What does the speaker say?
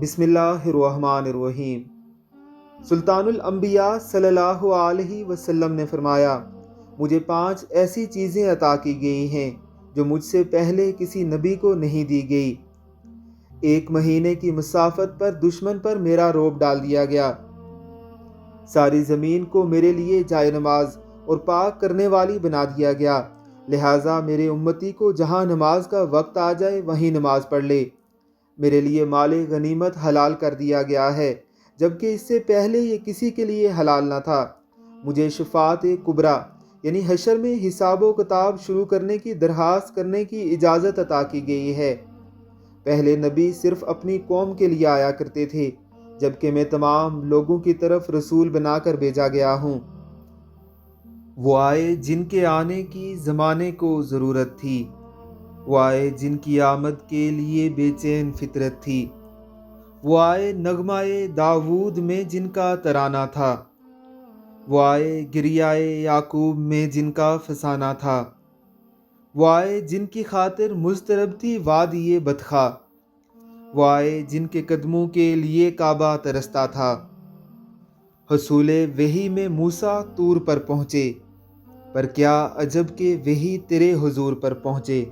بسم اللہ الرحمن الرحیم۔ سلطان الانبیاء صلی اللہ علیہ وسلم نے فرمایا، مجھے 5 ایسی چیزیں عطا کی گئی ہیں جو مجھ سے پہلے کسی نبی کو نہیں دی گئی۔ 1 مہینے کی مسافت پر دشمن پر میرا رعب ڈال دیا گیا۔ ساری زمین کو میرے لیے جائے نماز اور پاک کرنے والی بنا دیا گیا، لہٰذا میرے امتی کو جہاں نماز کا وقت آ جائے وہیں نماز پڑھ لے۔ میرے لیے مال غنیمت حلال کر دیا گیا ہے، جبکہ اس سے پہلے یہ کسی کے لیے حلال نہ تھا۔ مجھے شفاعت کبریٰ یعنی حشر میں حساب و کتاب شروع کرنے کی درخواست کرنے کی اجازت عطا کی گئی ہے۔ پہلے نبی صرف اپنی قوم کے لیے آیا کرتے تھے، جبکہ میں تمام لوگوں کی طرف رسول بنا کر بھیجا گیا ہوں۔ وہ آئے جن کے آنے کی زمانے کو ضرورت تھی، وہ آئے جن کی آمد کے لیے بے چین فطرت تھی، وہ آئے نغمۂ داود میں جن کا ترانہ تھا، وہ آئے گریائے یعقوب میں جن کا فسانہ تھا، وہ آئے جن کی خاطر مضطرب تھی وادی بدخواہ، وہ آئے جن کے قدموں کے لیے کعبہ ترستا تھا۔ حصول وحی میں موسیٰ طور پر پہنچے، پر کیا عجب کہ وحی تیرے حضور پر پہنچے۔